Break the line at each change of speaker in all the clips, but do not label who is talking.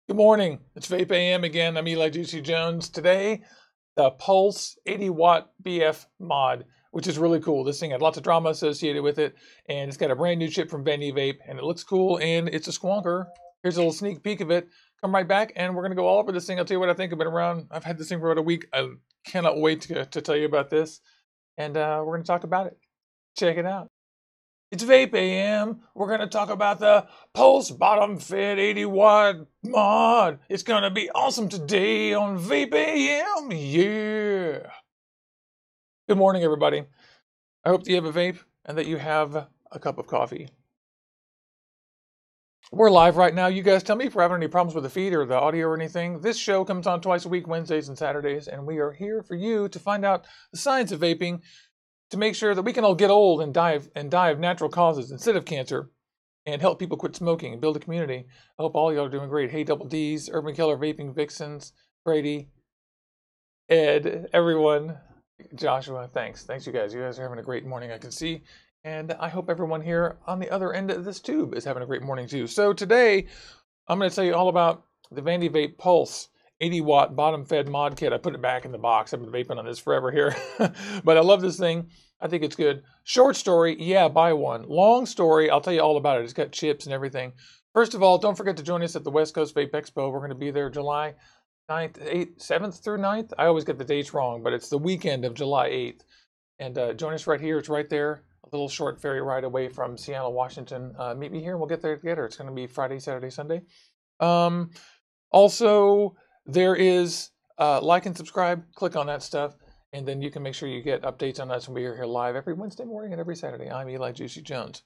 Good morning. It's VapeAM again. I'm Juicy Jones. Today, the Pulse 80 watt BF mod, which is really cool. This thing had lots of drama associated with it, and it's got a brand new chip from Vandy Vape, and it looks cool, and it's a Squonker. Here's a little sneak peek of it. Come right back, and we're going to go all over this thing. I'll tell you what I think. I've had this thing for about a week. I cannot wait to tell you about this, and we're going to talk about it. Check it out. It's Vape AM. We're going to talk about the Pulse Bottom Fed 80 watt mod. It's going to be awesome today on Vape AM. Yeah. Good morning, everybody. I hope that you have a vape and that you have a cup of coffee. We're live right now. You guys tell me if we're having any problems with the feed or the audio or anything. This show comes on twice a week, Wednesdays and Saturdays, and we are here for you to find out the science of vaping, to make sure that we can all get old and die of natural causes instead of cancer, and help people quit smoking and build a community. I hope all y'all are doing great. Hey, Double D's, Urban Killer, Vaping Vixens, Brady, Ed, everyone, Joshua, thanks you guys. You guys are having a great morning, I can see. And I hope everyone here on the other end of this tube is having a great morning too. So today, I'm going to tell you all about the Vandy Vape Pulse 80 watt bottom fed mod kit. I put it back in the box. I've been vaping on this forever here. But I love this thing. I think it's good. Short story, yeah, buy one. Long story, I'll tell you all about it. It's got chips and everything. First of all, don't forget to join us at the West Coast Vape Expo. We're going to be there July 9th, 8th, 7th through 9th. I always get the dates wrong, but it's the weekend of July 8th. And join us right here. It's right there. A little short ferry ride away from Seattle, Washington. Meet me here and we'll get there together. It's going to be Friday, Saturday, Sunday. Also, there is like and subscribe. Click on that stuff, and then you can make sure you get updates on us when we are here live every Wednesday morning and every Saturday. I'm Juicy Jones.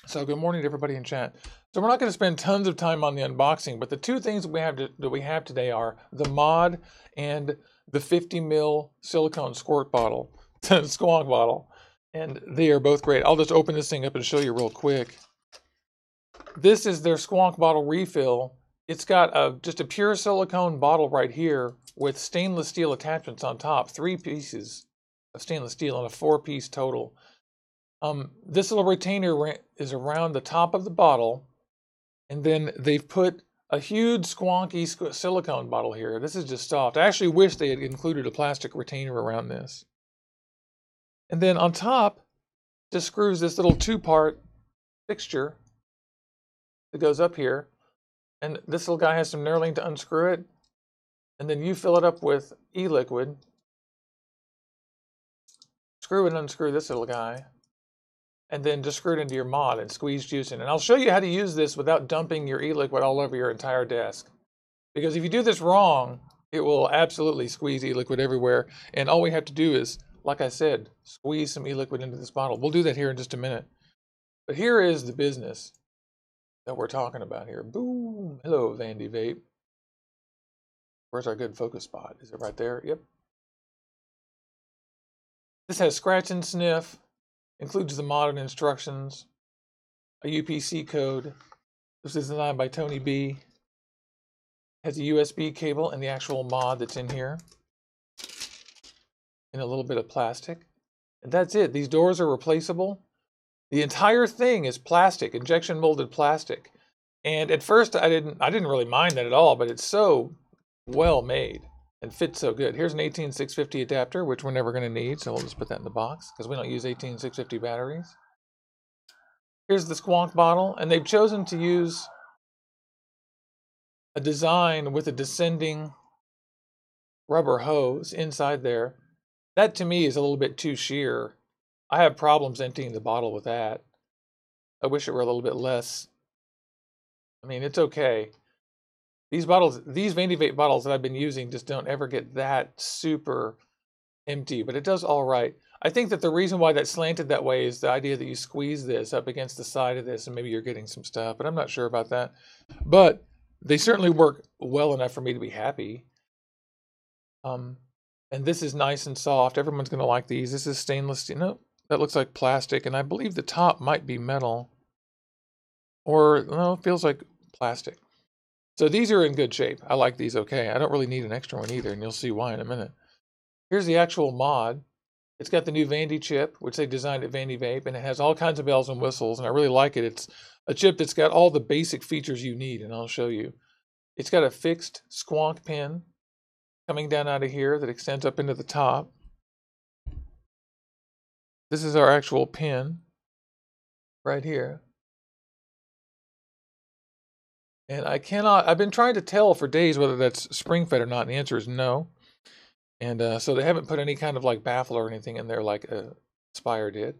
So good morning to everybody in chat. So we're not going to spend tons of time on the unboxing, but the two things that we have today are the mod and the 50 ml silicone squirt bottle, Squonk bottle, and they are both great. I'll just open this thing up and show you real quick. This is their Squonk bottle refill. It's got just a pure silicone bottle right here with stainless steel attachments on top. 3 pieces of stainless steel and a 4-piece total. This little retainer is around the top of the bottle, and then they've put a huge squonky silicone bottle here. This is just soft. I actually wish they had included a plastic retainer around this. And then on top, just screws this little 2-part fixture that goes up here. And this little guy has some knurling to unscrew it. And then you fill it up with e-liquid. Screw and unscrew this little guy. And then just screw it into your mod and squeeze juice in. And I'll show you how to use this without dumping your e-liquid all over your entire desk. Because if you do this wrong, it will absolutely squeeze e-liquid everywhere. And all we have to do is, like I said, squeeze some e-liquid into this bottle. We'll do that here in just a minute. But here is the business that we're talking about here. Boom. Hello, Vandy Vape. Where's our good focus spot? Is it right there? Yep. This has scratch and sniff, includes the modern instructions, a UPC code. This is designed by Tony B. Has a USB cable and the actual mod that's in here, and a little bit of plastic. And that's it. These doors are replaceable. The entire thing is plastic, injection molded plastic. And at first I didn't really mind that at all, but it's so well made and fits so good. Here's an 18650 adapter, which we're never going to need, so we'll just put that in the box because we don't use 18650 batteries. Here's the Squonk bottle, and they've chosen to use a design with a descending rubber hose inside there. That to me is a little bit too sheer. I have problems emptying the bottle with that. I wish it were a little bit less. I mean, it's okay. These Vandy Vape bottles that I've been using just don't ever get that super empty, but it does all right. I think that the reason why that's slanted that way is the idea that you squeeze this up against the side of this and maybe you're getting some stuff, but I'm not sure about that. But they certainly work well enough for me to be happy. And this is nice and soft. Everyone's going to like these. This is stainless steel. No, that looks like plastic, and I believe the top might be metal. Or, no, it feels like plastic. So these are in good shape. I like these okay. I don't really need an extra one either, and you'll see why in a minute. Here's the actual mod. It's got the new Vandy chip, which they designed at Vandy Vape, and it has all kinds of bells and whistles, and I really like it. It's a chip that's got all the basic features you need, and I'll show you. It's got a fixed Squonk pin coming down out of here that extends up into the top. This is our actual pin right here. And I've been trying to tell for days whether that's spring fed or not, and the answer is no. And so they haven't put any kind of like Vaffle or anything in there like Spire did.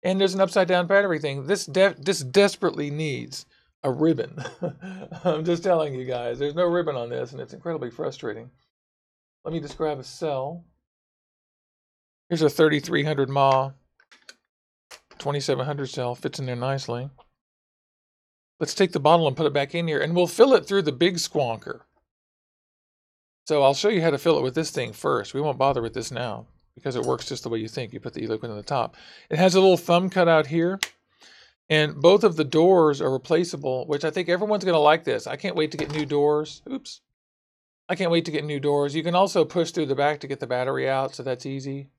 And there's an upside down battery thing. This desperately needs a ribbon. I'm just telling you guys, there's no ribbon on this, and it's incredibly frustrating. Let me just grab a cell. Here's a 3300 mAh 2700 cell, fits in there nicely. Let's take the bottle and put it back in here, and we'll fill it through the big Squonker. So I'll show you how to fill it with this thing first. We won't bother with this now because it works just the way you think. You put the e-liquid on the top. It has a little thumb cut out here, and both of the doors are replaceable, which I think everyone's going to like this. I can't wait to get new doors. Oops. I can't wait to get new doors. You can also push through the back to get the battery out, so that's easy.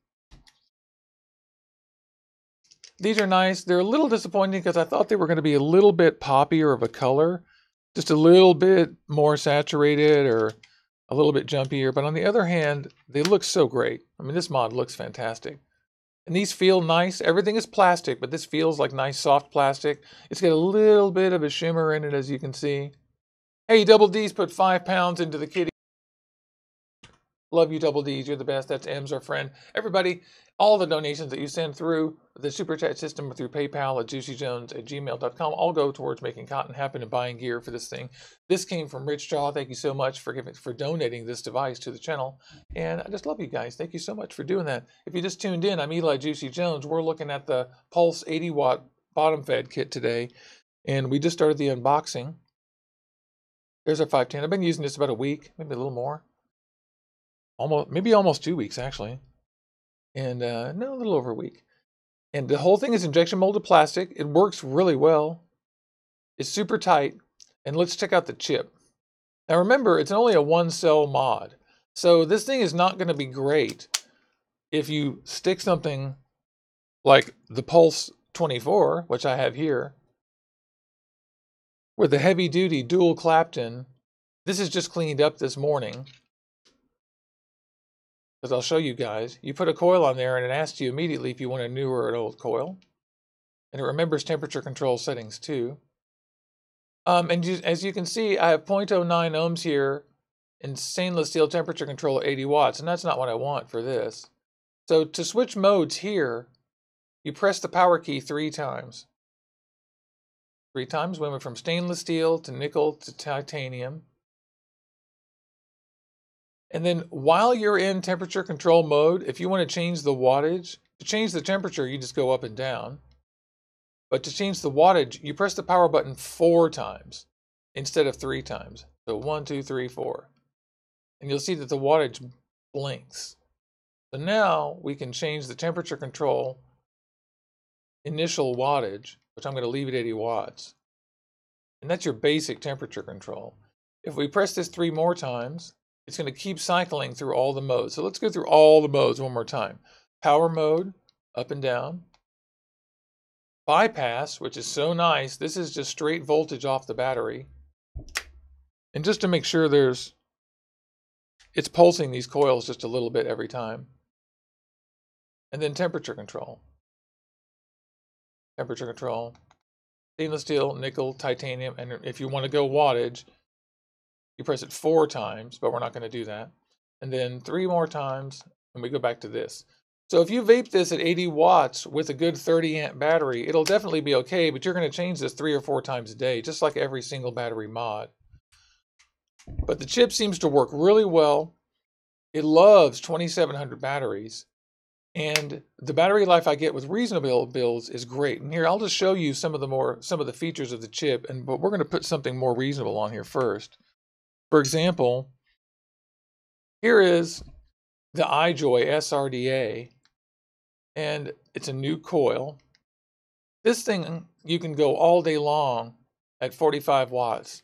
These are nice. They're a little disappointing because I thought they were going to be a little bit poppier of a color, just a little bit more saturated or a little bit jumpier. But on the other hand, they look so great. I mean, this mod looks fantastic. And these feel nice. Everything is plastic, but this feels like nice soft plastic. It's got a little bit of a shimmer in it, as you can see. Hey, Double D's put 5 pounds into the kitty. Love you, Double D's. You're the best. That's M's, our friend. Everybody, all the donations that you send through the super chat system or through PayPal at juicyjones@gmail.com all go towards making cotton happen and buying gear for this thing. This came from Rich Jaw. Thank you so much for donating this device to the channel. And I just love you guys. Thank you so much for doing that. If you just tuned in, I'm Eli Juicy Jones. We're looking at the Pulse 80-watt bottom fed kit today. And we just started the unboxing. There's our 510. I've been using this about a week, maybe a little more. Maybe almost 2 weeks, actually. And no, a little over a week. And the whole thing is injection molded plastic. It works really well. It's super tight. And let's check out the chip. Now remember, it's only a 1-cell mod. So this thing is not going to be great if you stick something like the Pulse 24, which I have here, with the heavy-duty dual Clapton. This is just cleaned up this morning. Because I'll show you guys. You put a coil on there and it asks you immediately if you want a new or an old coil. And it remembers temperature control settings too. As you can see, I have 0.09 ohms here in stainless steel temperature control at 80 watts. And that's not what I want for this. So to switch modes here, you press the power key 3 times. 3 times, we went from stainless steel to nickel to titanium. And then while you're in temperature control mode, if you want to change the wattage, to change the temperature, you just go up and down. But to change the wattage, you press the power button 4 times instead of 3 times. So 1, 2, 3, 4. And you'll see that the wattage blinks. So now we can change the temperature control initial wattage, which I'm going to leave at 80 watts. And that's your basic temperature control. If we press this 3 more times, it's going to keep cycling through all the modes. So let's go through all the modes one more time. Power mode, up and down. Bypass, which is so nice. This is just straight voltage off the battery. And just to make sure it's pulsing these coils just a little bit every time. And then temperature control. Temperature control. Stainless steel, nickel, titanium. And if you want to go wattage, you press it 4 times, but we're not going to do that. And then 3 more times, and we go back to this. So if you vape this at 80 watts with a good 30 amp battery, it'll definitely be okay, but you're going to change this 3 or 4 times a day, just like every single battery mod. But the chip seems to work really well. It loves 2700 batteries. And the battery life I get with reasonable builds is great. And here, I'll just show you some of the features of the chip, but we're going to put something more reasonable on here first. For example, here is the iJoy SRDA, and it's a new coil. This thing, you can go all day long at 45 watts.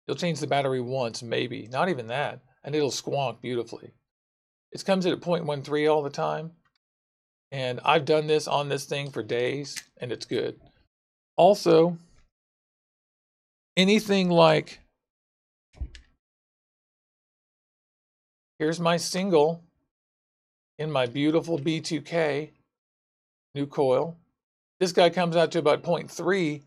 You'll change the battery once, maybe, not even that, and it'll squonk beautifully. It comes in at 0.13 all the time, and I've done this on this thing for days, and it's good. Also, anything like Here's my single in my beautiful B2K new coil. This guy comes out to about 0.3.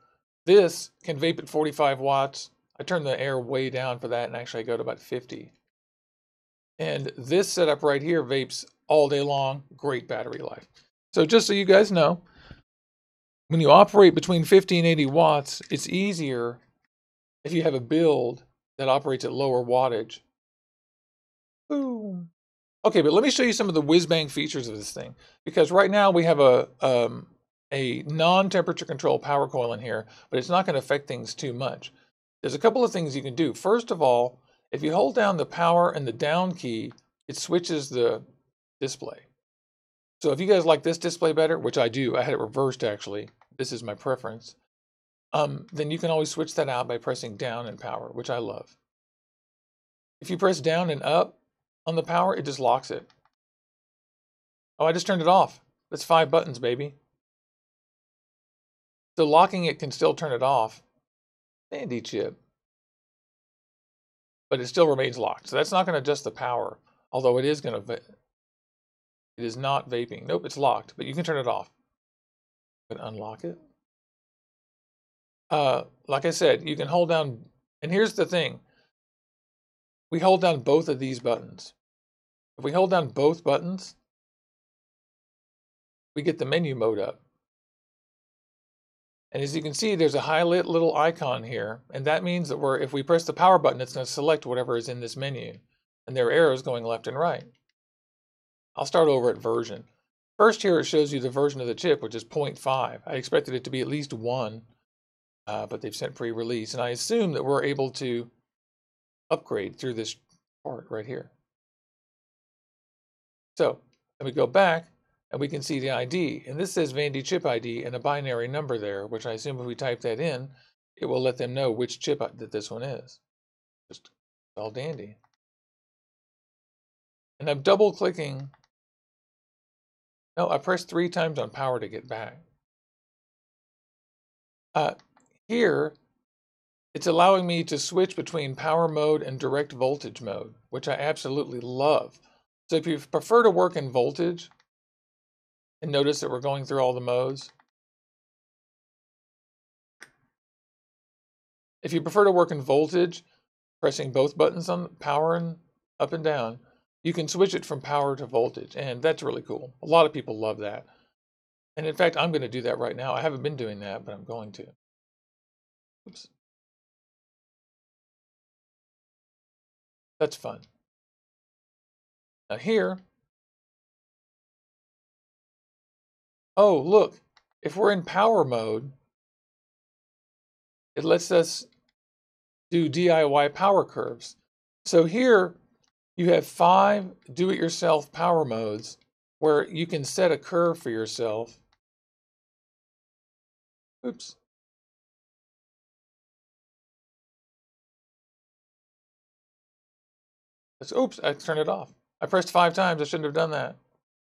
This can vape at 45 watts. I turn the air way down for that, and actually I go to about 50. And this setup right here vapes all day long. Great battery life. So just so you guys know, when you operate between 50 and 80 watts, it's easier if you have a build that operates at lower wattage. Boom. Okay, but let me show you some of the whiz-bang features of this thing. Because right now we have a non-temperature control power coil in here, but it's not going to affect things too much. There's a couple of things you can do. First of all, if you hold down the power and the down key, it switches the display. So if you guys like this display better, which I do, I had it reversed actually. This is my preference. Then you can always switch that out by pressing down and power, which I love. If you press down and up on the power, it just locks it. Oh, I just turned it off. That's 5 buttons, baby. So locking it can still turn it off. Handy chip. But it still remains locked. So that's not going to adjust the power, although it is going to. It is not vaping. Nope, it's locked, but you can turn it off. But unlock it. Like I said, you can hold down, and here's the thing. We hold down both of these buttons. If we hold down both buttons, we get the menu mode up. And as you can see, there's a highlight little icon here, and that means that if we press the power button, it's going to select whatever is in this menu. And there are arrows going left and right. I'll start over at version. First here it shows you the version of the chip, which is 0.5. I expected it to be at least 1, but they've sent pre-release. And I assume that we're able to upgrade through this part right here. So, then we go back, and we can see the ID. And this says Vandy chip ID and a binary number there, which I assume if we type that in, it will let them know which chip that this one is. Just all dandy. And I'm double clicking. No, I pressed 3 times on power to get back. Here, it's allowing me to switch between power mode and direct voltage mode, which I absolutely love. So if you prefer to work in voltage, and notice that we're going through all the modes. If you prefer to work in voltage, pressing both buttons on power and up and down, you can switch it from power to voltage, and that's really cool. A lot of people love that. And in fact, I'm going to do that right now. I haven't been doing that, but I'm going to. Oops. That's fun. Now here, oh, look, if we're in power mode, it lets us do DIY power curves. So here you have 5 do-it-yourself power modes where you can set a curve for yourself. Oops. Oops, I turned it off. I pressed 5 times. I shouldn't have done that.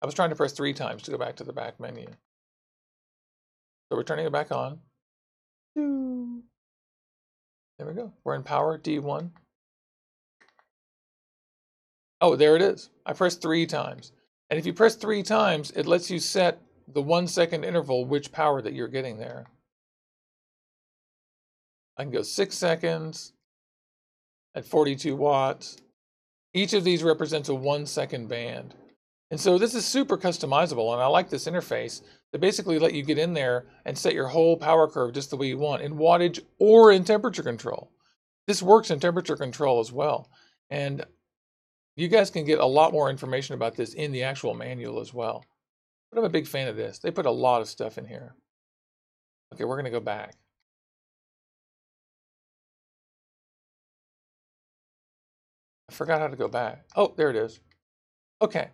I was trying to press 3 times to go back to the back menu. So we're turning it back on. There we go. We're in power, D1. Oh, there it is. I pressed 3 times. And if you press 3 times, it lets you set the 1-second interval which power that you're getting there. I can go 6 seconds at 42 watts. Each of these represents a 1-second band. And so this is super customizable, and I like this interface that basically let you get in there and set your whole power curve just the way you want in wattage or in temperature control. This works in temperature control as well. And you guys can get a lot more information about this in the actual manual as well. But I'm a big fan of this. They put a lot of stuff in here. Okay, we're going to go back. I forgot how to go back. Oh, there it is. Okay.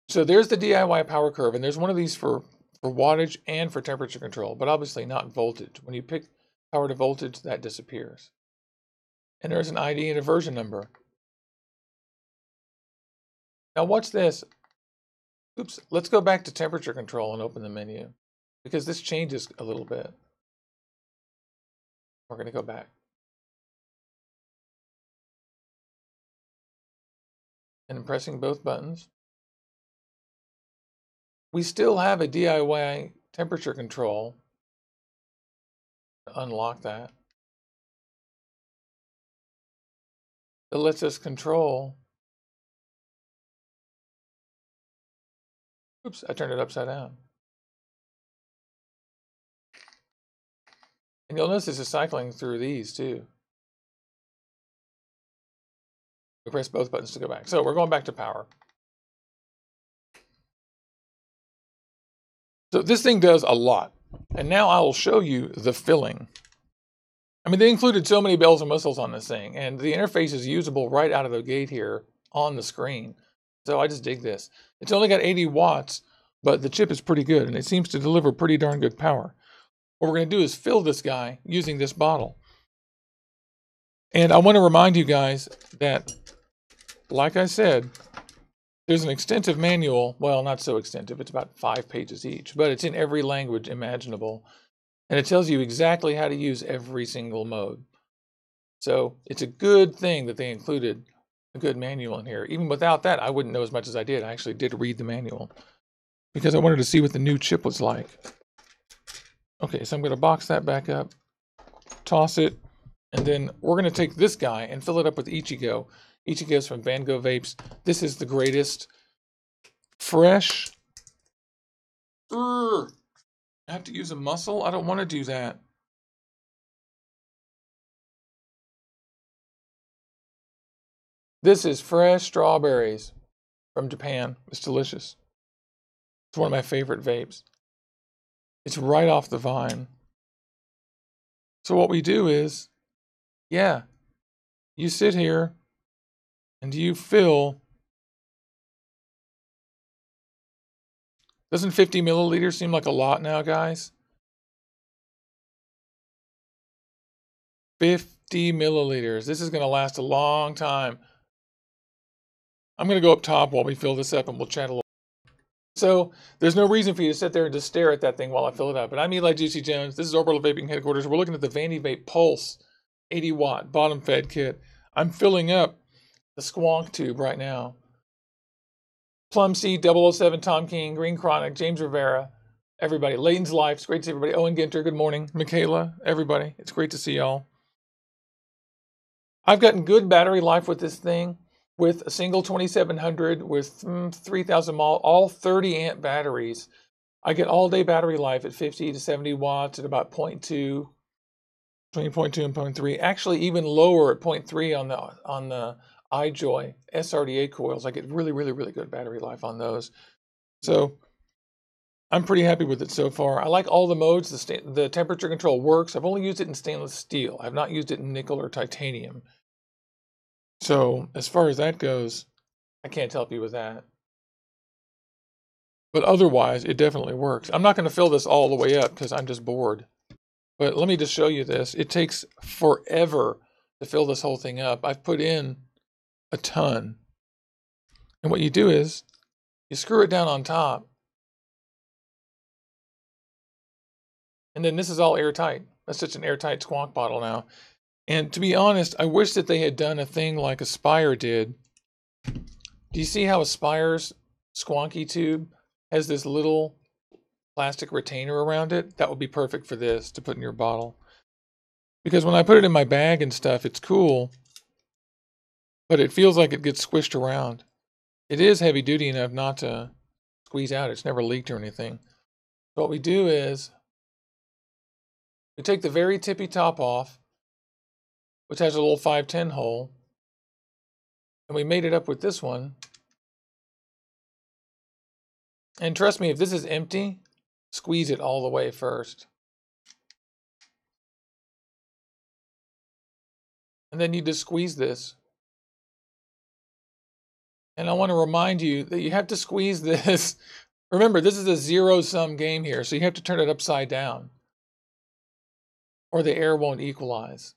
So there's the DIY power curve, and there's one of these for wattage and for temperature control, but obviously not voltage. When you pick power to voltage, that disappears. And there's an ID and a version number. Now watch this. Oops, let's go back to temperature control and open the menu, because this changes a little bit. We're going to go back. and pressing both buttons. We still have a DIY temperature control. Unlock that. It lets us control. Oops, I turned it upside down. And you'll notice it's cycling through these too. We press both buttons to go back. So we're going back to power. So this thing does a lot. And now I will show you the filling. I mean, they included so many bells and whistles on this thing, and the interface is usable right out of the gate here on the screen. So I just dig this. It's only got 80 watts, but the chip is pretty good, and it seems to deliver pretty darn good power. What we're going to do is fill this guy using this bottle. And I want to remind you guys that, like I said, there's an extensive manual. Well, not so extensive. It's about 5 pages each, but it's in every language imaginable. And it tells you exactly how to use every single mode. So it's a good thing that they included a good manual in here. Even without that, I wouldn't know as much as I did. I actually did read the manual because I wanted to see what the new chip was like. Okay, so I'm going to box that back up, toss it, and then we're going to take this guy and fill it up with Ichigo. Ichigo's from Van Gogh Vapes. This is the greatest. Fresh. I have to use a muscle? I don't want to do that. This is fresh strawberries from Japan. It's delicious. It's one of my favorite vapes. It's right off the vine. So what we do is, yeah, you sit here and you fill. Doesn't 50 milliliters seem like a lot now, guys? 50 milliliters. This is going to last a long time. I'm going to go up top while we fill this up and we'll chat a little. So there's no reason for you to sit there and just stare at that thing while I fill it up. But I'm Eli Juicy Jones. This is Orbital Vaping Headquarters. We're looking at the Vandy Vape Pulse 80 watt bottom fed kit. I'm filling up the Squonk tube right now. Plum Seed, 007, Tom King, Green Chronic, James Rivera, everybody. Layton's Life, it's great to see everybody. Owen Ginter, good morning. Michaela, everybody. It's great to see y'all. I've gotten good battery life with this thing, with a single 2700 with 3000 mAh, all 30 amp batteries. I get all day battery life at 50 to 70 watts at about 0.2, between 0.2 and 0.3. Actually, even lower at 0.3 on the iJoy SRDA coils. I get really, really, really good battery life on those. So I'm pretty happy with it so far. I like all the modes. The temperature control works. I've only used it in stainless steel. I've not used it in nickel or titanium. So as far as that goes, I can't help you with that. But otherwise, it definitely works. I'm not going to fill this all the way up because I'm just bored. But let me just show you this. It takes forever to fill this whole thing up. I've put in a ton. And what you do is you screw it down on top. And then this is all airtight. That's just an airtight Squonk bottle now. And to be honest, I wish that they had done a thing like Aspire did. Do you see how Aspire's Squonky tube has this little plastic retainer around it? That would be perfect for this to put in your bottle. Because when I put it in my bag and stuff, it's cool. But it feels like it gets squished around. It is heavy duty enough not to squeeze out. It's never leaked or anything. So what we do is we take the very tippy top off, which has a little 510 hole, and we made it up with this one. And trust me, if this is empty, squeeze it all the way first. And then you just squeeze this. And I want to remind you that you have to squeeze this. Remember, this is a zero-sum game here, so you have to turn it upside down, or the air won't equalize.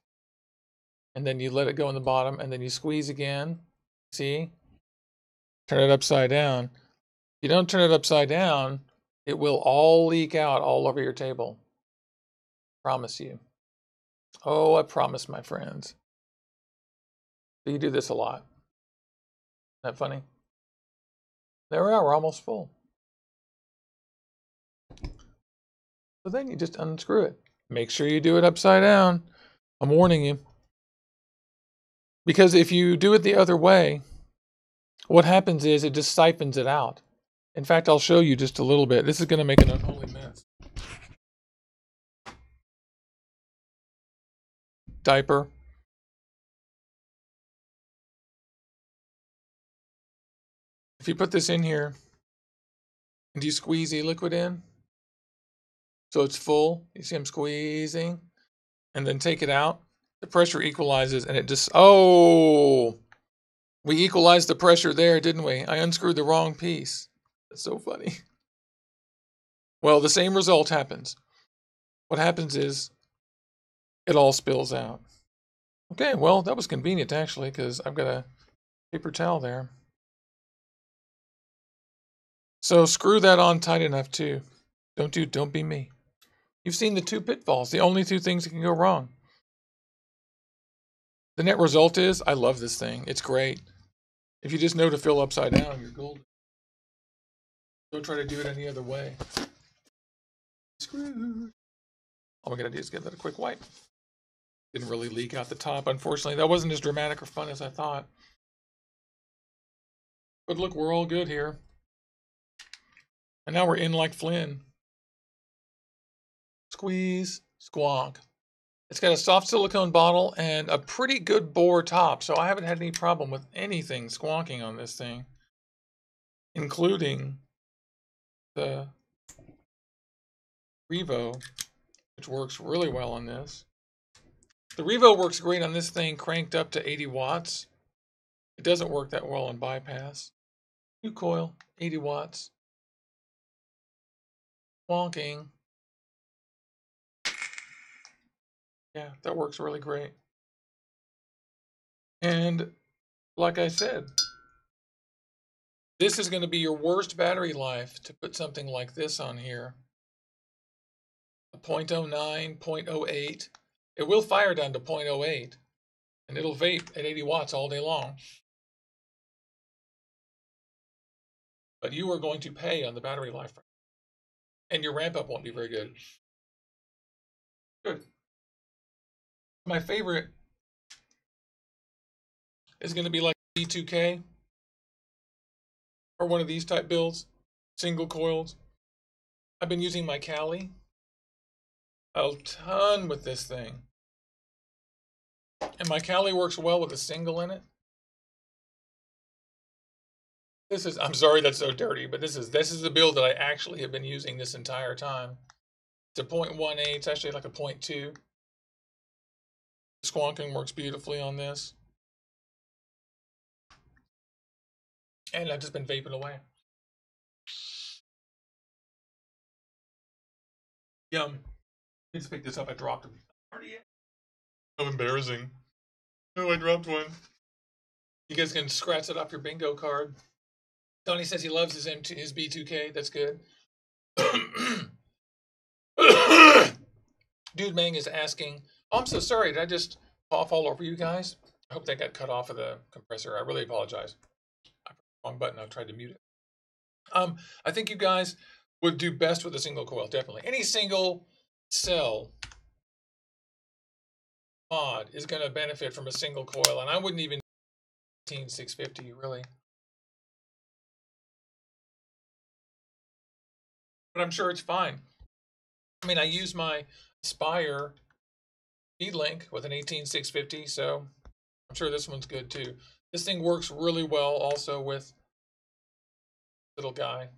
And then you let it go in the bottom, and then you squeeze again. See? Turn it upside down. If you don't turn it upside down, it will all leak out all over your table. Promise you. Oh, I promise, my friends. So you do this a lot. that funny? There we are, we're almost full. So then you just unscrew it. Make sure you do it upside down. I'm warning you. Because if you do it the other way, what happens is it just siphons it out. In fact, I'll show you just a little bit. This is going to make an unholy mess. Diaper. If you put this in here, and you squeeze the liquid in, so it's full, you see I'm squeezing, and then take it out, the pressure equalizes, and it just, oh, we equalized the pressure there, didn't we? I unscrewed the wrong piece. That's so funny. Well, the same result happens. What happens is it all spills out. Okay, well, that was convenient actually, because I've got a paper towel there. So screw that on tight enough too. Don't be me. You've seen the two pitfalls, the only two things that can go wrong. The net result is, I love this thing. It's great. If you just know to fill upside down, you're golden. Don't try to do it any other way. Screwed. All we gotta do is give that a quick wipe. Didn't really leak out the top, unfortunately. That wasn't as dramatic or fun as I thought. But look, we're all good here. And now we're in like Flynn. Squeeze, squonk. It's got a soft silicone bottle and a pretty good bore top, so I haven't had any problem with anything squonking on this thing, including the Revo, which works really well on this. The Revo works great on this thing cranked up to 80 watts. It doesn't work that well on bypass. New coil, 80 watts. Squonking. Yeah, that works really great. And like I said, this is going to be your worst battery life to put something like this on here. A 0.09, 0.08. It will fire down to 0.08, and it'll vape at 80 watts all day long. But you are going to pay on the battery life, and your ramp up won't be very good. Good. My favorite is going to be like B2K, or one of these type builds, single coiled. I've been using my Cali a ton with this thing. And my Cali works well with a single in it. This is, I'm sorry that's so dirty, but this is the build that I actually have been using this entire time. It's a 0.18, it's actually like a 0.2. Squonking works beautifully on this. And I've just been vaping away. Yum. Let's pick this up, I dropped it. So embarrassing. Oh, I dropped one. You guys can scratch it off your bingo card. Tony says he loves his B2K. That's good. Dude Mang is asking, oh, I'm so sorry. Did I just cough all over you guys? I hope that got cut off of the compressor. I really apologize. I pressed the wrong button. I tried to mute it. I think you guys would do best with a single coil, definitely. Any single cell mod is going to benefit from a single coil, and I wouldn't even 18650 really. But I'm sure it's fine. I mean, I use my Aspire feed link with an 18650, so I'm sure this one's good too. This thing works really well also with little guy,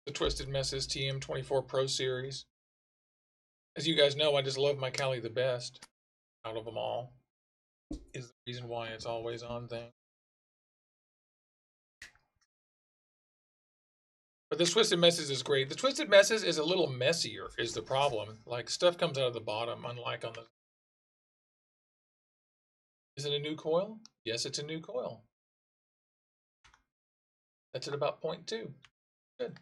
the Twisted Messes TM24 Pro Series. As you guys know, I just love my Cali the best out of them all. Is the reason why it's always on thing. But the Twisted Messes is great. The Twisted Messes is a little messier is the problem. Like stuff comes out of the bottom, unlike on the... Is it a new coil? Yes, it's a new coil. That's at about 0.2. Good.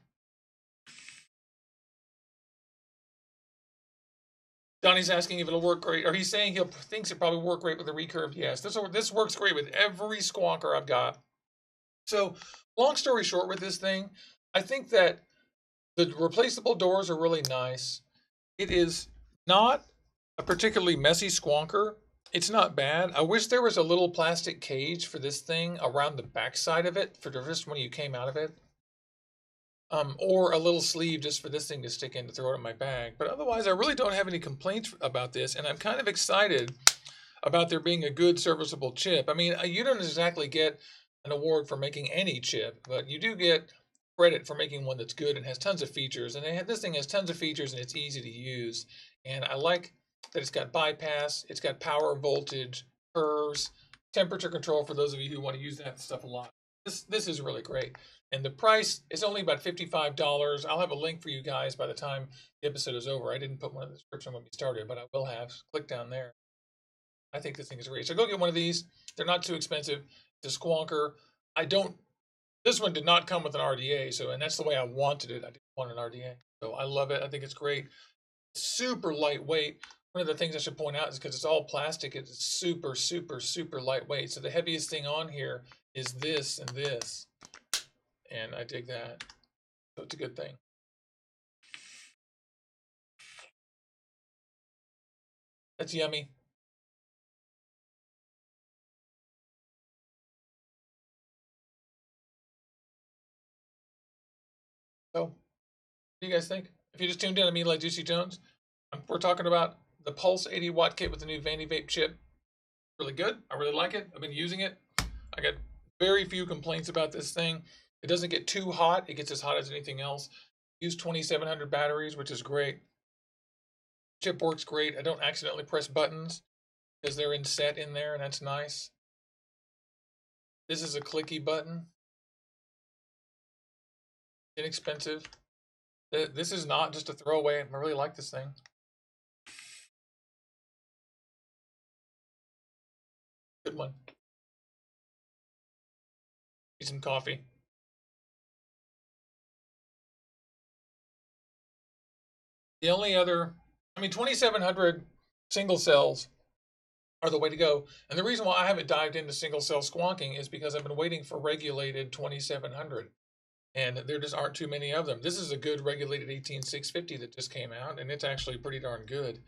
Donnie's asking if it'll work great, or he's saying he thinks it probably work great with the recurve. Yes, this works great with every Squonker I've got. So, long story short with this thing, I think that the replaceable doors are really nice. It is not a particularly messy Squonker. It's not bad. I wish there was a little plastic cage for this thing around the backside of it for just when you came out of it. Or a little sleeve just for this thing to stick in to throw it in my bag. But otherwise, I really don't have any complaints about this, and I'm kind of excited about there being a good serviceable chip. I mean, you don't exactly get an award for making any chip, but you do get credit for making one that's good and has tons of features. And this thing has tons of features and it's easy to use. And I like that it's got bypass, it's got power, voltage, curves, temperature control for those of you who want to use that stuff a lot. This is really great. And the price is only about $55. I'll have a link for you guys by the time the episode is over. I didn't put one in the description when we started, but I will have. Click down there. I think this thing is great. So go get one of these. They're not too expensive. It's a Squonker. This one did not come with an RDA, and that's the way I wanted it. I didn't want an RDA. So I love it. I think it's great. Super lightweight. One of the things I should point out is because it's all plastic, it's super, super, super lightweight. So the heaviest thing on here is this and this. And I dig that. So it's a good thing. That's yummy. So, what do you guys think? If you just tuned in to me like Juicy Jones, we're talking about the Pulse 80-watt kit with the new Vandy Vape chip. Really good. I really like it. I've been using it. I got very few complaints about this thing. It doesn't get too hot. It gets as hot as anything else. Use 2700 batteries, which is great. Chip works great. I don't accidentally press buttons because they're set in there, and that's nice. This is a clicky button. Inexpensive. This is not just a throwaway. I really like this thing. Good one. Need some coffee. The only other, 2700 single cells are the way to go. And the reason why I haven't dived into single cell squonking is because I've been waiting for regulated 2700. And there just aren't too many of them. This is a good regulated 18650 that just came out, and it's actually pretty darn good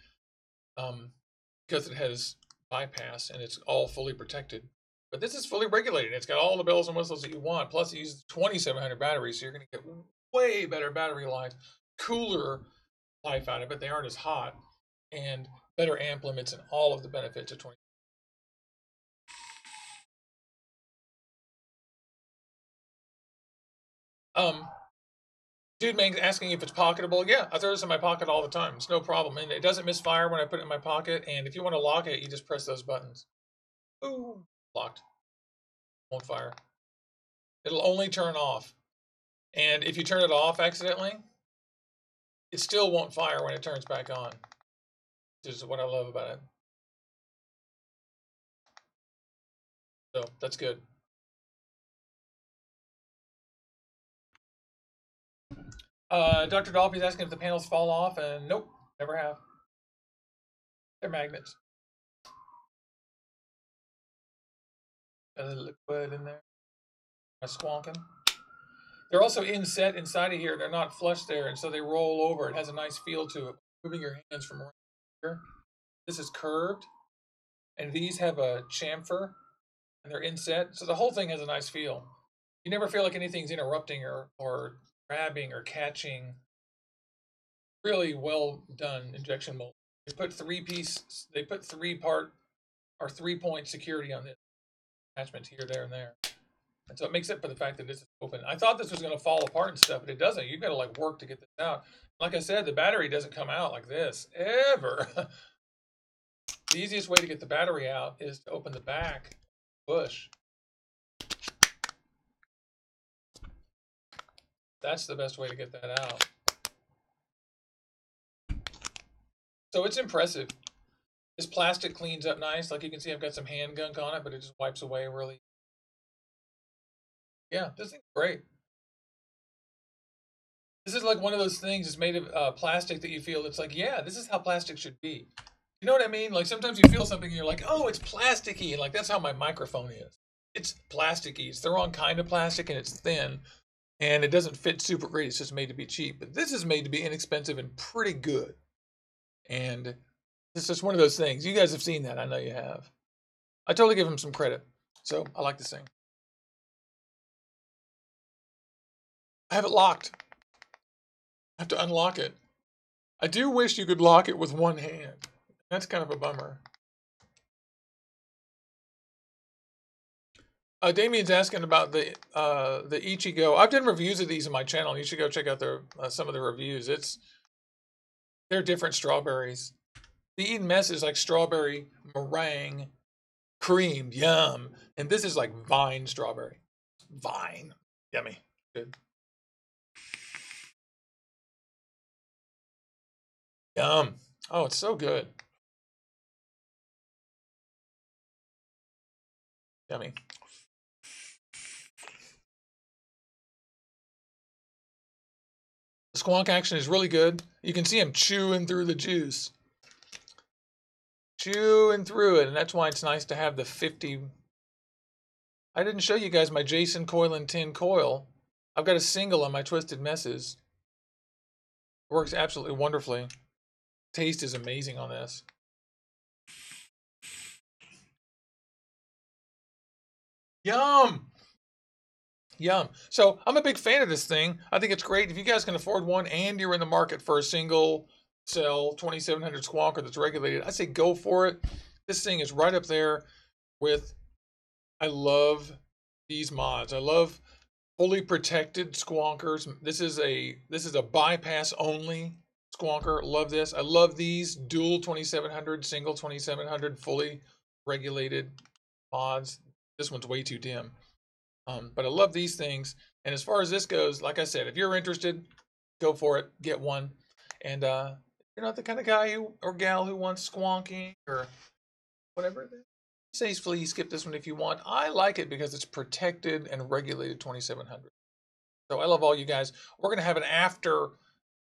because it has bypass and it's all fully protected. But this is fully regulated. It's got all the bells and whistles that you want. Plus, it uses 2700 batteries, so you're going to get way better battery life, cooler life out of it. They aren't as hot, and better amp limits and all of the benefits of 20. Dude man asking if it's pocketable. Yeah, I throw this in my pocket all the time. It's no problem. And it doesn't misfire when I put it in my pocket. And if you want to lock it, you just press those buttons. Ooh, locked. Won't fire. It'll only turn off. And if you turn it off accidentally, it still won't fire when it turns back on. Which is what I love about it. So that's good. Dr. Dolphy's asking if the panels fall off, and nope, never have. They're magnets. Got a little liquid in there. My squonking. They're also inset inside of here. They're not flush there, and so they roll over. It has a nice feel to it. Moving your hands from around here. This is curved, and these have a chamfer, and they're inset. So the whole thing has a nice feel. You never feel like anything's interrupting or grabbing or catching. Really well done injection mold. They put three-point security on this attachment here, there, and there. And so it makes up for the fact that this is open. I thought this was going to fall apart and stuff, but it doesn't. You've got to like work to get this out. Like I said, the battery doesn't come out like this ever. The easiest way to get the battery out is to open the back bush. That's the best way to get that out. So it's impressive. This plastic cleans up nice. Like you can see, I've got some hand gunk on it, but it just wipes away really. Yeah, this thing's great. This is like one of those things that's made of plastic that you feel it's like, yeah, this is how plastic should be. You know what I mean? Like sometimes you feel something and you're like, oh, it's plasticky. And like that's how my microphone is. It's plasticky. It's the wrong kind of plastic and it's thin and it doesn't fit super great. It's just made to be cheap. But this is made to be inexpensive and pretty good. And it's just one of those things. You guys have seen that. I know you have. I totally give him some credit. So I like this thing. I have it locked. I have to unlock it. I do wish you could lock it with one hand. That's kind of a bummer. Damien's asking about the Ichigo. I've done reviews of these on my channel. You should go check out their some of the reviews. They're different strawberries. The Eden Mess is like strawberry meringue cream, yum, and this is like vine strawberry, vine, yummy, good, yum. Oh, it's so good, yummy. The Squonk action is really good. You can see him chewing through the juice. Chewing through it, and that's why it's nice to have the 50. I didn't show you guys my Jason Coil and Tin Coil. I've got a single on my Twisted Messes. It works absolutely wonderfully. Taste is amazing on this. Yum! Yum. So I'm a big fan of this thing. I think it's great. If you guys can afford one and you're in the market for a single cell 2700 Squonker that's regulated, I say go for it. This thing is right up there with, I love these mods. I love fully protected Squonkers. This is a bypass only Squonker. Love this. I love these dual 2700, single 2700, fully regulated mods. This one's way too dim. But I love these things. And as far as this goes, like I said, if you're interested, go for it. Get one. And you're not the kind of guy or gal who wants squonking or whatever, safely skip this one if you want. I like it because it's protected and regulated 2700. So I love all you guys. We're going to have an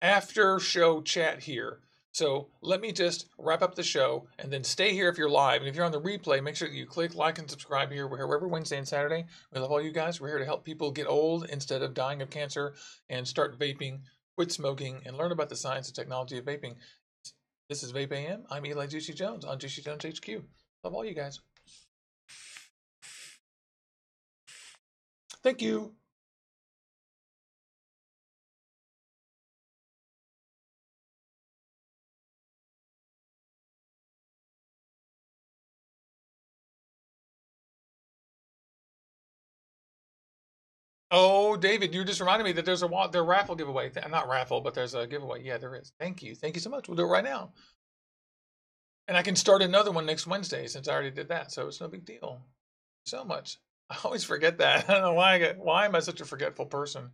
after show chat here. So let me just wrap up the show and then stay here if you're live. And if you're on the replay, make sure that you click like and subscribe here. We're here every Wednesday and Saturday. We love all you guys. We're here to help people get old instead of dying of cancer and start vaping, quit smoking, and learn about the science and technology of vaping. This is VapeAM. I'm Eli Juicy Jones on Juicy Jones HQ. Love all you guys. Thank you. Oh, David, you just reminded me that there's a raffle giveaway. Not raffle, but there's a giveaway. Yeah, there is. Thank you. Thank you so much. We'll do it right now. And I can start another one next Wednesday since I already did that. So it's no big deal. So much. I always forget that. I don't know why am I such a forgetful person?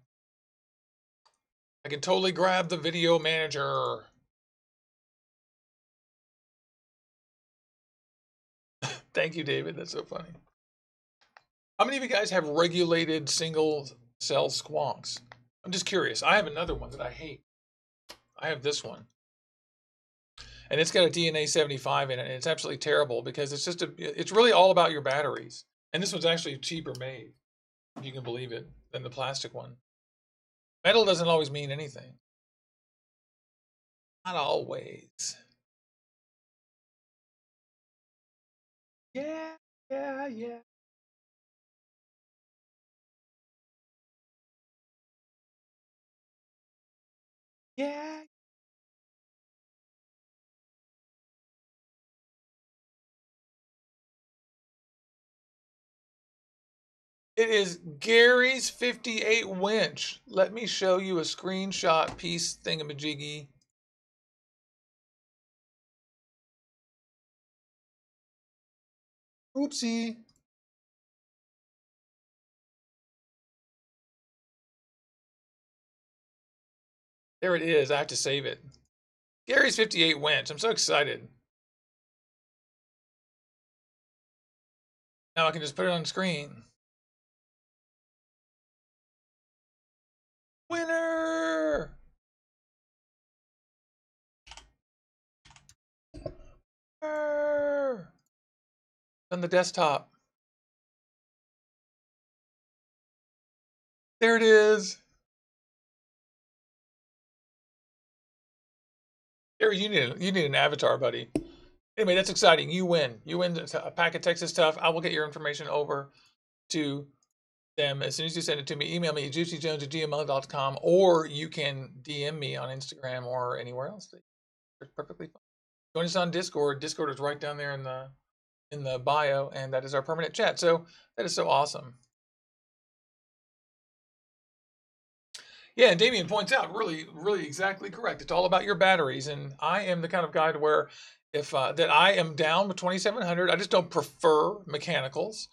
I can totally grab the video manager. Thank you, David. That's so funny. How many of you guys have regulated single cell squonks? I'm just curious. I have another one that I hate. I have this one. And it's got a DNA 75 in it, and it's absolutely terrible because it's really all about your batteries. And this one's actually cheaper made, if you can believe it, than the plastic one. Metal doesn't always mean anything. Not always. Yeah, yeah, yeah. Yeah. It is Gary's 58 winch. Let me show you a screenshot piece thingamajiggy. Oopsie. There it is. I have to save it. Gary's 58 winch. I'm so excited. Now I can just put it on the screen. Winner! Winner! On the desktop. There it is. Gary, you need an avatar, buddy. Anyway, that's exciting. You win. You win a pack of Texas Tough. I will get your information over to them as soon as you send it to me. Email me at juicyjones@gmail.com, or you can DM me on Instagram or anywhere else. It's perfectly fine. Join us on Discord. Discord is right down there in the bio, and that is our permanent chat. So that is so awesome. Yeah, and Damien points out, really exactly correct. It's all about your batteries, and I am the kind of guy to where if that I am down with 2700. I just don't prefer mechanicals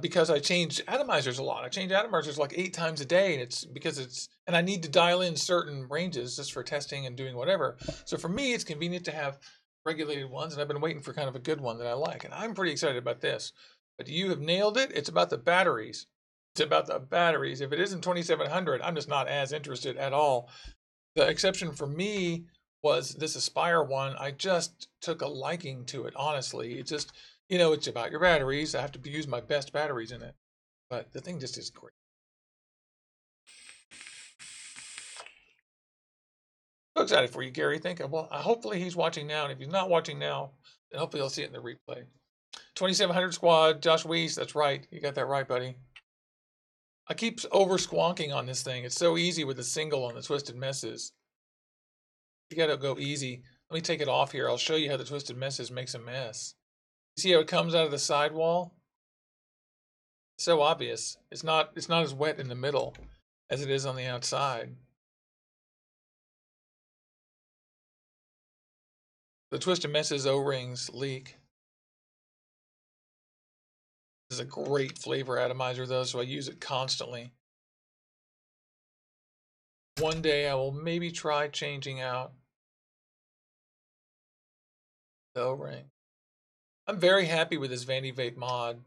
because I change atomizers a lot. I change atomizers like 8 times a day, and it's because and I need to dial in certain ranges just for testing and doing whatever. So for me, it's convenient to have regulated ones, and I've been waiting for kind of a good one that I like, and I'm pretty excited about this. But you have nailed it. It's about the batteries. It's about the batteries. If it isn't 2700, I'm just not as interested at all. The exception for me was this Aspire one. I just took a liking to it, honestly. It just, it's about your batteries. I have to use my best batteries in it. But the thing just is great. So excited for you, Gary. Well, hopefully he's watching now. And if he's not watching now, then hopefully he'll see it in the replay. 2700 squad, Josh Weiss. That's right. You got that right, buddy. I keep over squonking on this thing. It's so easy with the single on the Twisted Messes. You gotta go easy. Let me take it off here. I'll show you how the Twisted Messes makes a mess. You see how it comes out of the sidewall? So obvious. It's not as wet in the middle as it is on the outside. The Twisted Messes O-rings leak. This is a great flavor atomizer though, so I use it constantly. One day I will maybe try changing out the O-ring. I'm very happy with this Vandy Vape mod.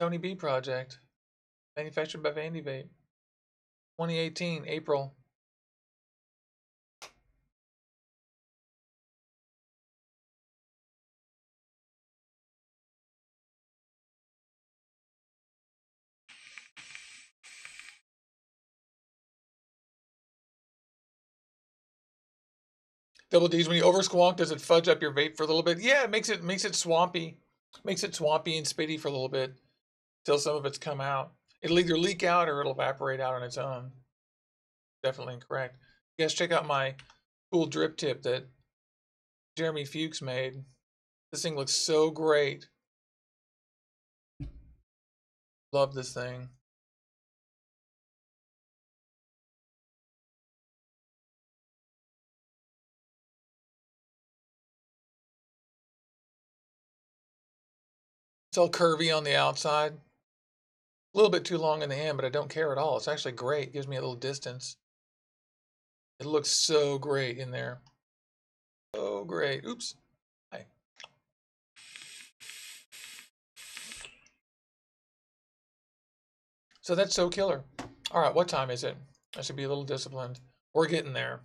Tony B project. Manufactured by Vandy Vape. 2018, April. Double D's, when you over squonk, does it fudge up your vape for a little bit? Yeah, it makes it swampy. Makes it swampy and spitty for a little bit till some of it's come out. It'll either leak out or it'll evaporate out on its own. Definitely incorrect. You guys check out my cool drip tip that Jeremy Fuchs made. This thing looks so great. Love this thing. It's all curvy on the outside. A little bit too long in the hand, but I don't care at all. It's actually great. It gives me a little distance. It looks so great in there. So great. Oops. Hi. So that's so killer. All right, what time is it? I should be a little disciplined. We're getting there.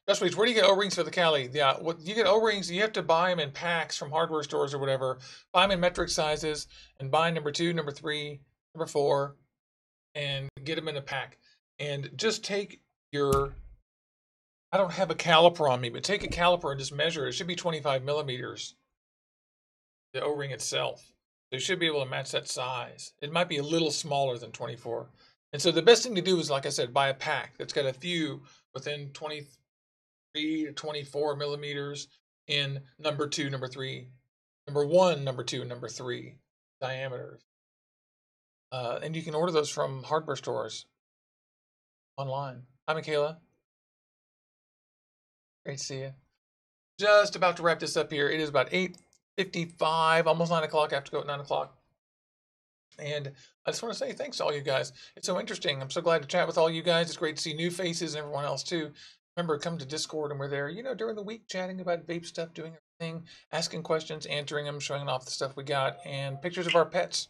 Just where do you get O-rings for the Cali? Yeah, what you get O-rings, you have to buy them in packs from hardware stores or whatever. Buy them in metric sizes and buy number 2, number 3, number 4, and get them in a pack. And just take your, I don't have a caliper on me, but take a caliper and just measure it. It should be 25 millimeters, the O-ring itself. So you should be able to match that size. It might be a little smaller than 24. And so the best thing to do is, like I said, buy a pack that's got a few within 23 to 24 millimeters in number 2, number 3, number 1, number 2, number 3 diameters. And you can order those from hardware stores online. Hi, Michaela. Great to see you. Just about to wrap this up here. It is about 8:55, almost 9 o'clock. I have to go at 9 o'clock. And I just want to say thanks to all you guys. It's so interesting. I'm so glad to chat with all you guys. It's great to see new faces and everyone else too. Remember, come to Discord and we're there, during the week, chatting about vape stuff, doing everything, asking questions, answering them, showing off the stuff we got, and pictures of our pets.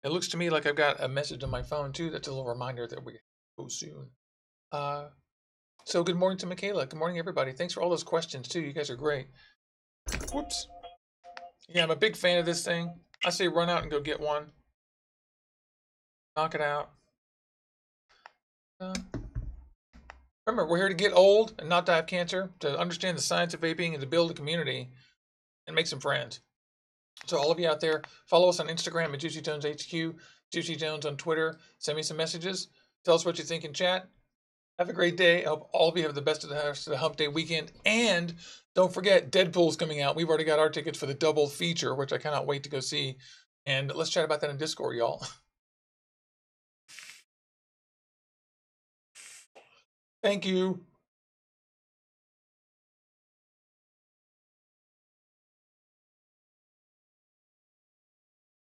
It looks to me like I've got a message on my phone too. That's a little reminder that we go soon. So good morning to Michaela. Good morning, everybody. Thanks for all those questions too. You guys are great. Whoops. Yeah, I'm a big fan of this thing. I say run out and go get one. Knock it out. Remember, we're here to get old and not die of cancer, to understand the science of vaping and to build a community and make some friends. So all of you out there, follow us on Instagram at juicyjoneshq, juicyjones on Twitter. Send me some messages. Tell us what you think in chat. Have a great day. I hope all of you have the best of the hump day weekend. And don't forget, Deadpool's coming out. We've already got our tickets for the double feature, which I cannot wait to go see. And let's chat about that in Discord, y'all. Thank you.